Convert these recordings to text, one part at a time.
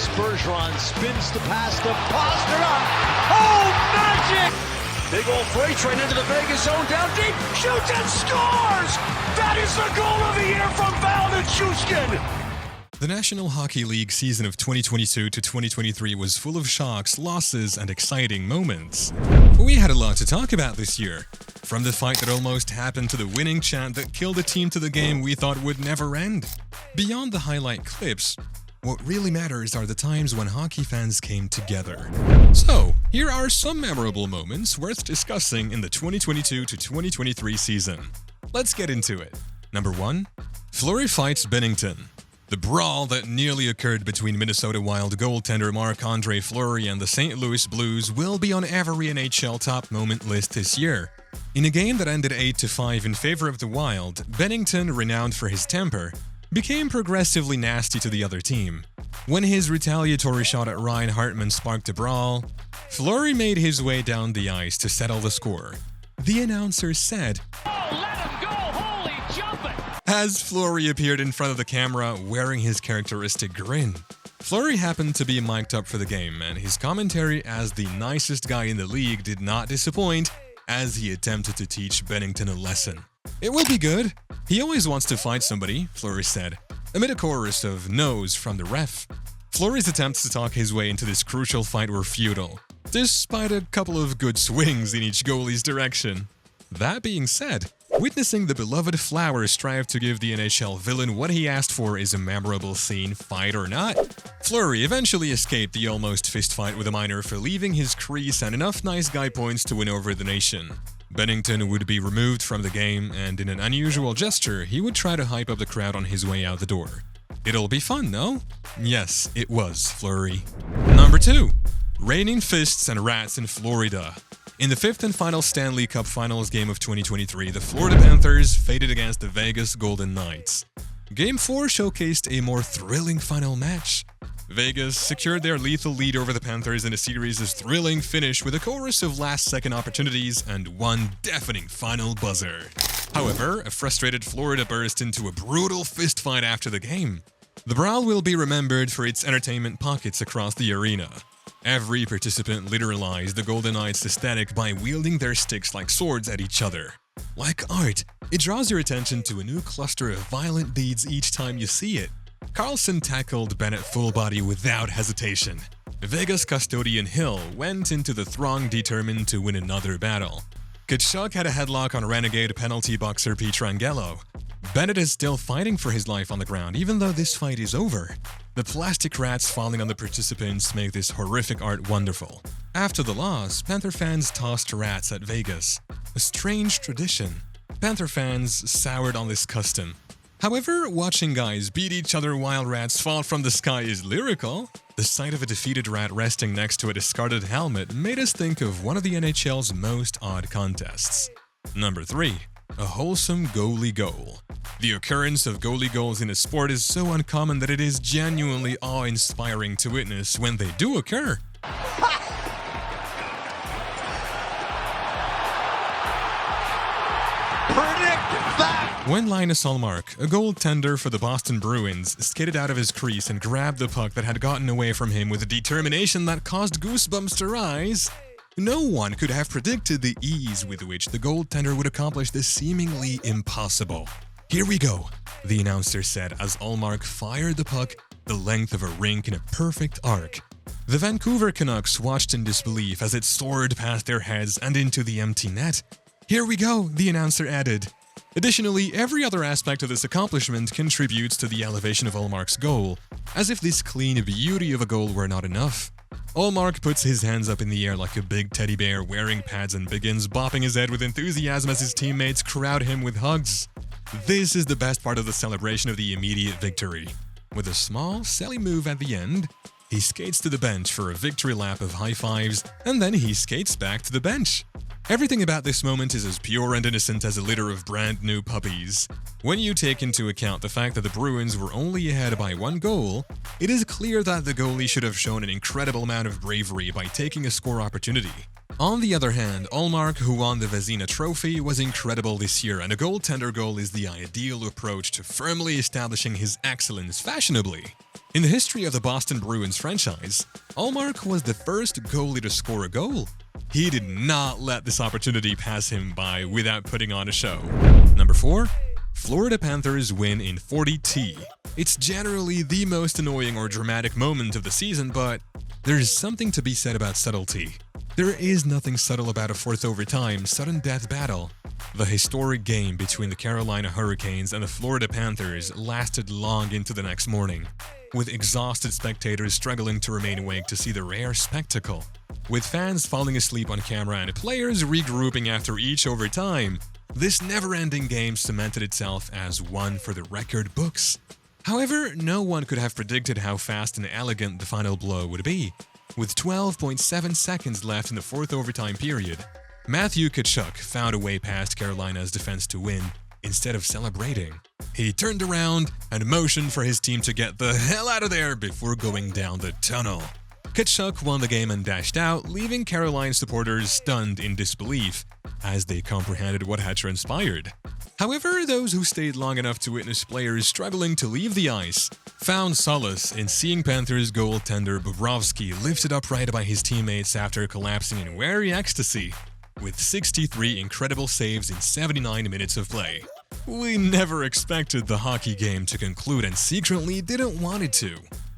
Louis Bergeron spins the pass to Pasternak. Oh, magic! Big old freight train into the Vegas zone, down deep, shoots and scores! That is the goal of the year from Val Nichushkin! The National Hockey League season of 2022 to 2023 was full of shocks, losses, and exciting moments. We had a lot to talk about this year. From the fight that almost happened to the winning chant that killed a team to the game we thought would never end. Beyond the highlight clips, what really matters are the times when hockey fans came together. So, here are some memorable moments worth discussing in the 2022 to 2023 season. Let's get into it. Number 1. Fleury fights Binnington. The brawl that nearly occurred between Minnesota Wild goaltender Marc-Andre Fleury and the St. Louis Blues will be on every NHL top moment list this year. In a game that ended 8-5 in favor of the Wild, Binnington, renowned for his temper, became progressively nasty to the other team. When his retaliatory shot at Ryan Hartman sparked a brawl, Fleury made his way down the ice to settle the score. The announcer said, "Oh, let him go! Holy jumping!" as Fleury appeared in front of the camera wearing his characteristic grin. Fleury happened to be mic'd up for the game, and his commentary as the nicest guy in the league did not disappoint as he attempted to teach Binnington a lesson. "It will be good. He always wants to fight somebody," Fleury said, amid a chorus of no's from the ref. Fleury's attempts to talk his way into this crucial fight were futile, despite a couple of good swings in each goalie's direction. That being said, witnessing the beloved Flower strive to give the NHL villain what he asked for is a memorable scene, fight or not. Fleury eventually escaped the almost fistfight with a minor for leaving his crease and enough nice guy points to win over the nation. Binnington would be removed from the game, and in an unusual gesture, he would try to hype up the crowd on his way out the door. It'll be fun, no? Yes, it was, Fleury. Number 2. Raining fists and rats in Florida. In the 5th and final Stanley Cup Finals game of 2023, the Florida Panthers faded against the Vegas Golden Knights. Game 4 showcased a more thrilling final match. Vegas secured their lethal lead over the Panthers in a series' thrilling finish with a chorus of last-second opportunities and one deafening final buzzer. However, a frustrated Florida burst into a brutal fistfight after the game. The brawl will be remembered for its entertainment pockets across the arena. Every participant literalized the Golden Knights' aesthetic by wielding their sticks like swords at each other. Like art, it draws your attention to a new cluster of violent deeds each time you see it. Carlson tackled Bennett full body without hesitation. Vegas custodian Hill went into the throng determined to win another battle. Tkachuk had a headlock on renegade penalty boxer Pietrangelo. Bennett is still fighting for his life on the ground even though this fight is over. The plastic rats falling on the participants make this horrific art wonderful. After the loss, Panther fans tossed rats at Vegas. A strange tradition. Panther fans soured on this custom. However, watching guys beat each other while rats fall from the sky is lyrical. The sight of a defeated rat resting next to a discarded helmet made us think of one of the NHL's most odd contests. Number 3. A wholesome goalie goal. The occurrence of goalie goals in a sport is so uncommon that it is genuinely awe-inspiring to witness when they do occur. When Linus Ullmark, a goaltender for the Boston Bruins, skated out of his crease and grabbed the puck that had gotten away from him with a determination that caused goosebumps to rise, no one could have predicted the ease with which the goaltender would accomplish this seemingly impossible. "Here we go," the announcer said as Ullmark fired the puck the length of a rink in a perfect arc. The Vancouver Canucks watched in disbelief as it soared past their heads and into the empty net. "Here we go," the announcer added. Additionally, every other aspect of this accomplishment contributes to the elevation of Ullmark's goal, as if this clean beauty of a goal were not enough. Ullmark puts his hands up in the air like a big teddy bear wearing pads and begins bopping his head with enthusiasm as his teammates crowd him with hugs. This is the best part of the celebration of the immediate victory. With a small, silly move at the end, he skates to the bench for a victory lap of high fives, and then he skates back to the bench. Everything about this moment is as pure and innocent as a litter of brand new puppies. When you take into account the fact that the Bruins were only ahead by 1 goal, it is clear that the goalie should have shown an incredible amount of bravery by taking a score opportunity. On the other hand, Ullmark, who won the Vezina Trophy, was incredible this year, and a goaltender goal is the ideal approach to firmly establishing his excellence fashionably. In the history of the Boston Bruins franchise, Ullmark was the first goalie to score a goal. He did not let this opportunity pass him by without putting on a show. Number 4. Florida Panthers win in 40T. It's generally the most annoying or dramatic moment of the season, but there's something to be said about subtlety. There is nothing subtle about a fourth overtime, sudden death battle. The historic game between the Carolina Hurricanes and the Florida Panthers lasted long into the next morning, with exhausted spectators struggling to remain awake to see the rare spectacle. With fans falling asleep on camera and players regrouping after each overtime, this never-ending game cemented itself as one for the record books. However, no one could have predicted how fast and elegant the final blow would be. With 12.7 seconds left in the fourth overtime period, Matthew Tkachuk found a way past Carolina's defense to win instead of celebrating. He turned around and motioned for his team to get the hell out of there before going down the tunnel. Tkachuk won the game and dashed out, leaving Carolina supporters stunned in disbelief as they comprehended what had transpired. However, those who stayed long enough to witness players struggling to leave the ice found solace in seeing Panthers goaltender Bobrovsky lifted upright by his teammates after collapsing in wary ecstasy, with 63 incredible saves in 79 minutes of play. We never expected the hockey game to conclude and secretly didn't want it to.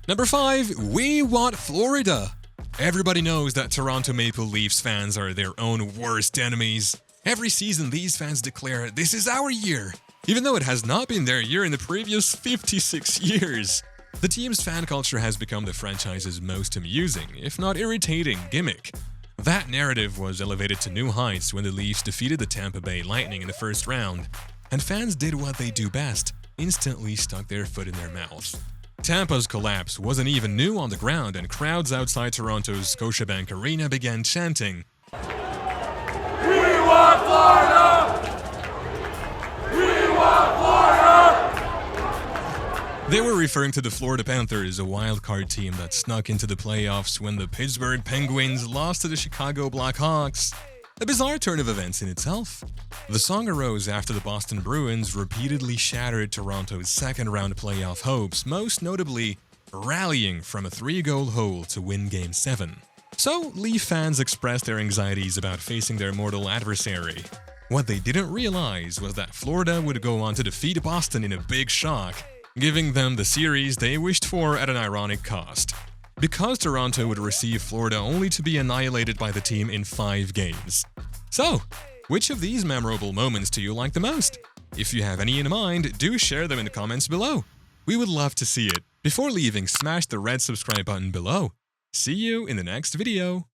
Number 5, we want Florida. Everybody knows that Toronto Maple Leafs fans are their own worst enemies. Every season, these fans declare, "This is our year," even though it has not been their year in the previous 56 years. The team's fan culture has become the franchise's most amusing, if not irritating, gimmick. That narrative was elevated to new heights when the Leafs defeated the Tampa Bay Lightning in the first round, and fans did what they do best, instantly stuck their foot in their mouths. Tampa's collapse wasn't even new on the ground, and crowds outside Toronto's Scotiabank Arena began chanting, "We want Florida! We want Florida!" They were referring to the Florida Panthers, a wildcard team that snuck into the playoffs when the Pittsburgh Penguins lost to the Chicago Blackhawks. A bizarre turn of events in itself. The song arose after the Boston Bruins repeatedly shattered Toronto's second-round playoff hopes, most notably rallying from a 3-goal hole to win Game 7. So, Leaf fans expressed their anxieties about facing their mortal adversary. What they didn't realize was that Florida would go on to defeat Boston in a big shock, giving them the series they wished for at an ironic cost. Because Toronto would receive Florida only to be annihilated by the team in 5 games. So, which of these memorable moments do you like the most? If you have any in mind, do share them in the comments below. We would love to see it. Before leaving, smash the red subscribe button below. See you in the next video.